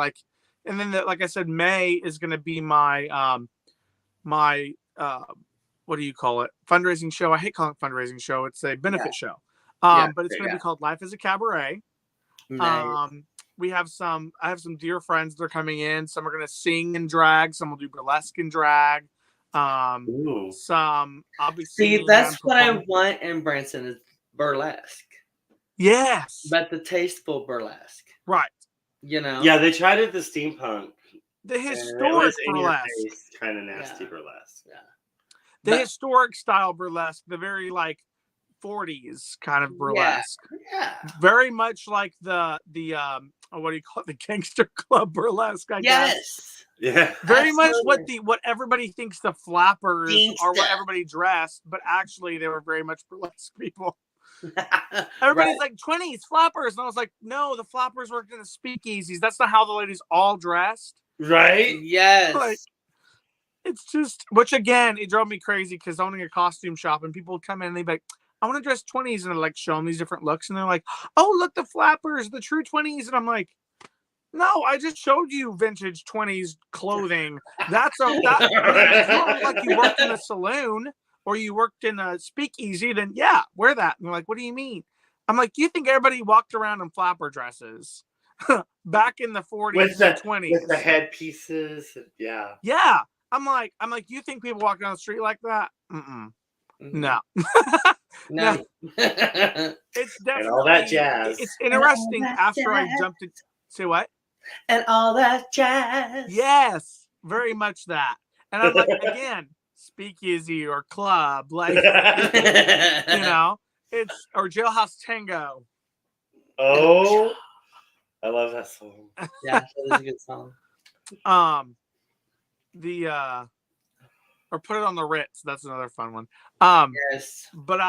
and then like I said, May is going to be my my what do you call it? Fundraising show. I hate calling it fundraising show. It's a benefit show. But it's going to be called Life is a Cabaret. Nice. I have some dear friends that are coming in. Some are going to sing and drag. Some will do burlesque and drag. Some I'll be singing. See, that's what I want in Branson is burlesque. Yes. But the tasteful burlesque. Right. Yeah, they tried it the steampunk. The historic burlesque. Kind of nasty burlesque. Yeah. The historic style burlesque. The very 40s kind of burlesque. Yeah. Very much like the what do you call it? The gangster club burlesque, I guess. Yes. Yeah. Very much Absolutely. what everybody thinks the flappers are, what Gangsta. everybody dressed, but actually they were very much burlesque people. Right. Everybody's like 20s flappers, and I was like, no, the flappers worked in the speakeasies. That's not how the ladies all dressed. Right? Yes. Like, it's just, which again, it drove me crazy because owning a costume shop and people would come in and they'd be like, I want to dress 20s, and they're like showing these different looks, and they're like, oh, look, the flappers, the true 20s, and I'm like, no, I just showed you vintage 20s clothing. That's a that. I mean, if you don't look like you worked in a saloon or you worked in a speakeasy, then yeah, wear that. And they're like, what do you mean? I'm like, you think everybody walked around in flapper dresses back in the 40s and 20s? With the headpieces. Yeah. Yeah. I'm like, you think people walk down the street like that? Mhm. No. No. It's definitely And all that jazz. It's interesting that after I jazz. jumped in. Say what? And all that jazz. Yes, very much that. And I'm like, again, speakeasy or club, like, you know, it's, or Jailhouse Tango. Oh, I love that song. Yeah, that is a good song. Or Put It on the Ritz. That's another fun one. Yes. But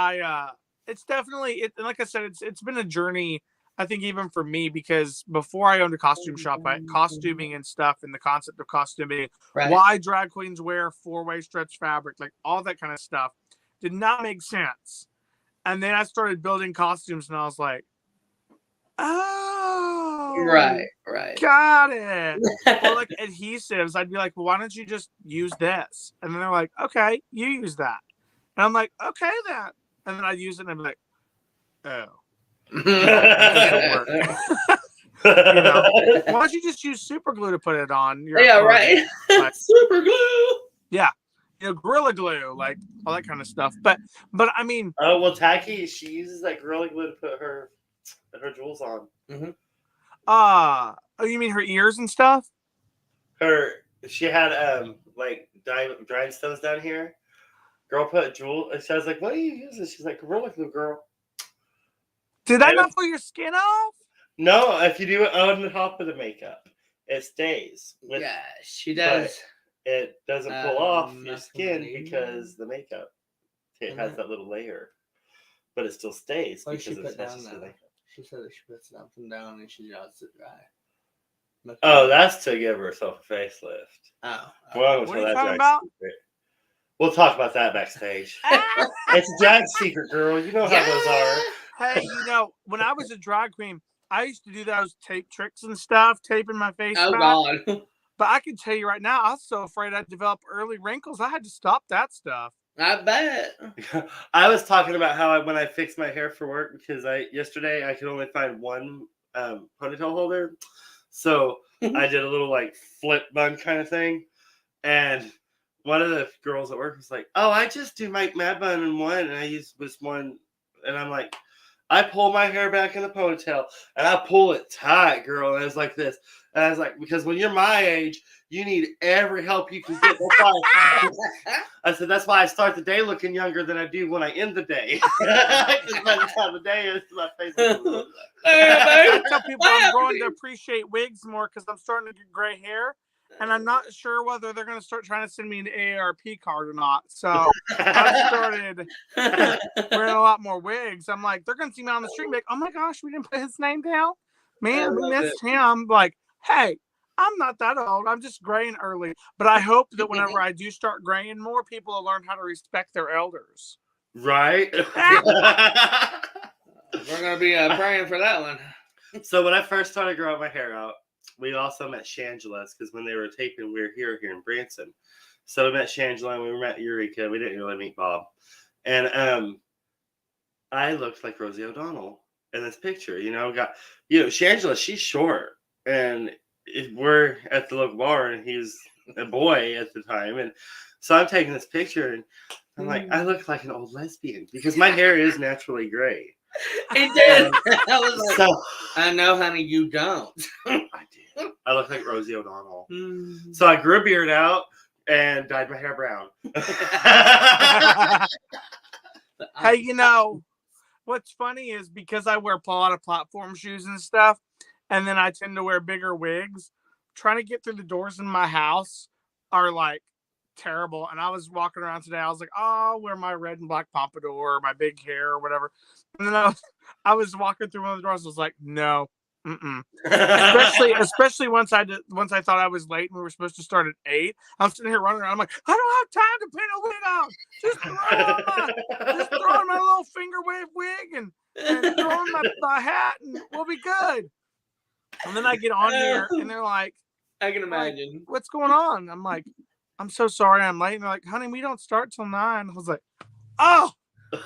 it's definitely, and like I said, it's been a journey. I think even for me, because before I owned a costume shop, costuming and stuff, and the concept of costuming, Right. why drag queens wear 4-way stretch fabric, like all that kind of stuff, did not make sense. And then I started building costumes, and I was like, oh, Right. got it. Or like adhesives, I'd be like, well, why don't you just use this? And then they're like, okay, you use that. And I'm like, okay, then. And then I'd use it, and I'd be like, oh. You know, why don't you just use super glue to put it on? Yeah, right. Like, Super glue. yeah, Gorilla Glue, like all that kind of stuff. But I mean, Oh well, Tacky, she uses that Gorilla Glue to put her jewels on. Mm-hmm. oh, you mean her ears and stuff? She had like rhinestones down here. Girl put a jewel. And she was like, "What are you using?" She's like, "Gorilla Glue, girl." Did that not pull your skin off? No, if you do it on the top of the makeup, it stays. Yeah, she does. It doesn't pull off your that's skin funny. because the makeup has that little layer, but it still stays What did she because put it's down just the though? makeup. She said that she puts something down and she draws it dry. Oh, that's to give herself a facelift. Oh. Well, What are you talking about? secret. We'll talk about that backstage. It's a drag secret, girl. You know how those are. Hey, when I was a drag queen, I used to do those tape tricks and stuff, taping my face Oh back. God. But I can tell you right now, I was so afraid I'd develop early wrinkles. I had to stop that stuff. I bet. I was talking about how when I fixed my hair for work, because yesterday I could only find one ponytail holder. So I did a little like flip bun kind of thing. And one of the girls at work was like, oh, I just do my mad bun in one. And I use this one. And I'm like, I pull my hair back in a ponytail and I pull it tight, girl. And it's like this. And I was like, because when you're my age, you need every help you can get. That's why I said, that's why I start the day looking younger than I do when I end the day. Because by the time the day is, my face is I tell people I'm going to appreciate wigs more because I'm starting to get gray hair. And I'm not sure whether they're going to start trying to send me an AARP card or not. So I started wearing a lot more wigs. I'm like, they're going to see me on the street and be like, oh my gosh, we didn't put his name down? Man, we missed him. Like, hey, I'm not that old. I'm just graying early. But I hope that whenever I do start graying more, people will learn how to respect their elders. Right? We're going to be praying for that one. So when I first started growing my hair out, we also met Shangela's because when they were taping, we were here in Branson. So we met Shangela and we met Eureka. We didn't really meet Bob. And I looked like Rosie O'Donnell in this picture. Shangela, she's short. And we're at the local bar and he's a boy at the time. And so I'm taking this picture and I'm like, I look like an old lesbian because my hair is naturally gray. He did. I was like, So, I know, honey, you don't. I did. I look like Rosie O'Donnell. So I grew a beard out and dyed my hair brown. Hey, What's funny is because I wear a lot of platform shoes and stuff, and then I tend to wear bigger wigs. Trying to get through the doors in my house are like terrible. And I was walking around today. I was like, oh, I'll wear my red and black pompadour, or my big hair, or whatever. And then I was walking through one of the doors. I was like, no, mm-mm. Especially once I thought I was late and we were supposed to start at 8. I'm sitting here running around. I'm like, I don't have time to pin a wig on. Just throw on my little finger wave wig and throw on my hat and we'll be good. And then I get on here and they're like, I can imagine. Like, what's going on? I'm like, I'm so sorry I'm late. And they're like, honey, we don't start till 9. I was like, oh, woo.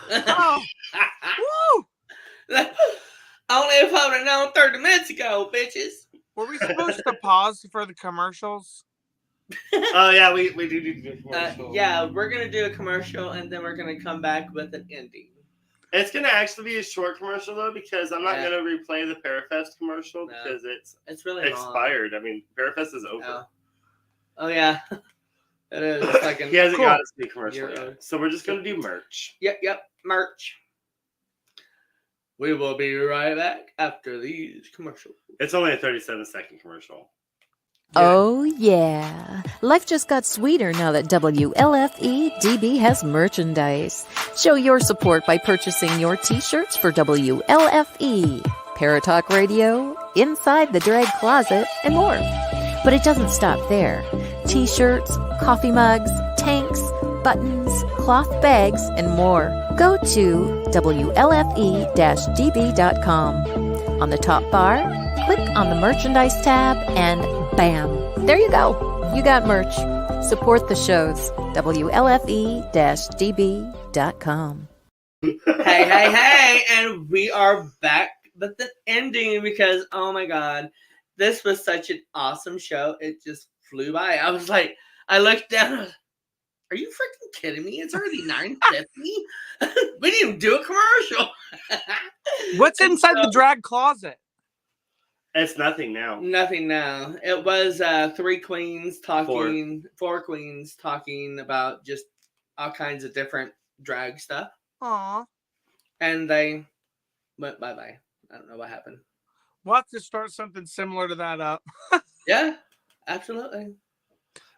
Only if I would have known 30 minutes ago, bitches. Were we supposed to pause for the commercials? Oh, yeah, we do need to do a commercial. Yeah, we're going to do a commercial and then we're going to come back with an ending. It's going to actually be a short commercial, though, because I'm not going to replay the Parafest commercial because it's really expired. long. I mean, Parafest is over. Oh yeah. It is. It's like he hasn't got us a commercial yet. So we're just going to do merch. Yep, merch. We will be right back after these commercials. It's only a 37-second commercial. Oh, yeah. Life just got sweeter now that WLFE DB has merchandise. Show your support by purchasing your t-shirts for WLFE, Paratalk Radio, Inside the Drag Closet, and more. But it doesn't stop there. T-shirts, coffee mugs, tanks, buttons, cloth bags, and more. Go to WLFE-DB.com. On the top bar, click on the merchandise tab and bam! There you go. You got merch. Support the shows. WLFE-DB.com. Hey, and we are back with the ending because, oh my God, this was such an awesome show. It just flew by. I was like, I looked down. Are you freaking kidding me? It's already 9:50. We didn't even do a commercial. What's inside the drag closet? It's nothing now. Nothing now. It was 4 queens talking about just all kinds of different drag stuff. Aw. And they went bye-bye. I don't know what happened. We'll have to start something similar to that up. Yeah, absolutely.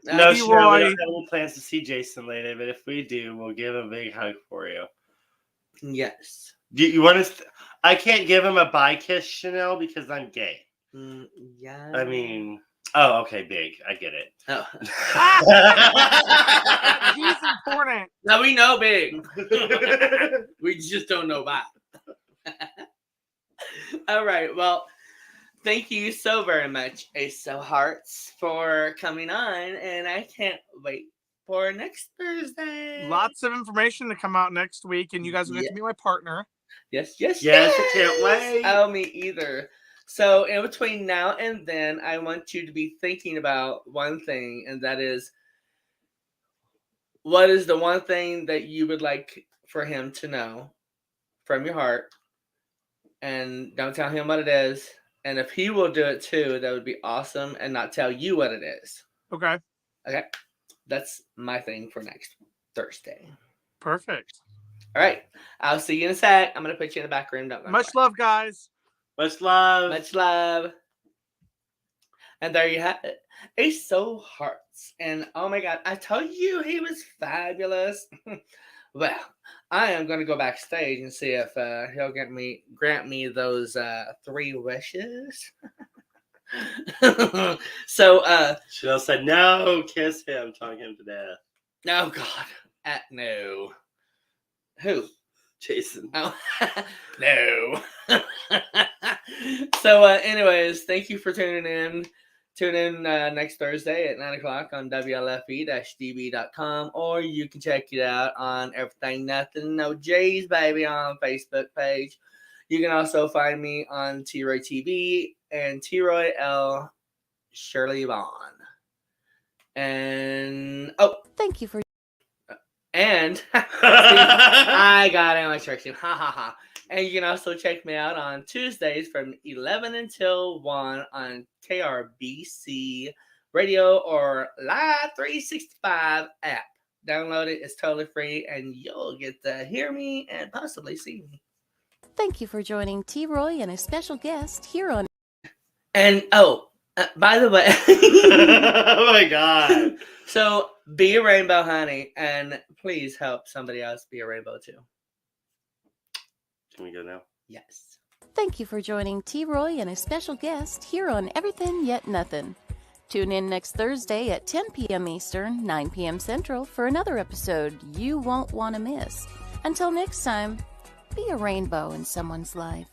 No, sure. We don't have any plans to see Jason later, but if we do, we'll give him a big hug for you. Yes. Do you want to? I can't give him a bye kiss, Chanel, because I'm gay. Yeah. I mean, oh, okay, big. I get it. Oh. He's important. Now we know big. We just don't know why. All right. Well, thank you so very much, Ace of Hearts, for coming on, and I can't wait for next Thursday. Lots of information to come out next week, and you guys will get to be my partner. Yes. I can't wait. Oh, me either. So in between now and then, I want you to be thinking about one thing, and that is, what is the one thing that you would like for him to know from your heart? And don't tell him what it is. And if he will do it too, that would be awesome, and not tell you what it is. Okay. That's my thing for next Thursday. Perfect. All right. I'll see you in a sec. I'm going to put you in the back room. Don't go Much love, guys. Much love. Much love. And there you have it. Ace of Hearts. And oh my God, I told you he was fabulous. Well, I am going to go backstage and see if he'll grant me those 3 wishes. So Chanel said, no, kiss him, tongue him to death. Oh God. No. Who? Jason. Oh, no. So anyways, thank you for tuning in. Tune in next Thursday at 9 o'clock on WLFE-DB.com, or you can check it out on Everything Nothin, No J's Baby on Facebook page. You can also find me on T-Roy TV and T-Roy L. Shirley Vaughn. And Thank you for. and I got it on my instruction. Ha ha ha. And you can also check me out on Tuesdays from 11 until 1 on KRBC Radio or Live 365 app. Download it. It's totally free, and you'll get to hear me and possibly see me. Thank you for joining T. Roy and a special guest here on. And by the way, Oh my god. so be a rainbow, honey, and please help somebody else be a rainbow too. Can we go now? Yes. Thank you for joining T. Roy and a special guest here on Everythin Yet Nothin. Tune in next Thursday at 10 p.m. Eastern, 9 p.m. Central for another episode you won't want to miss. Until next time, be a rainbow in someone's life.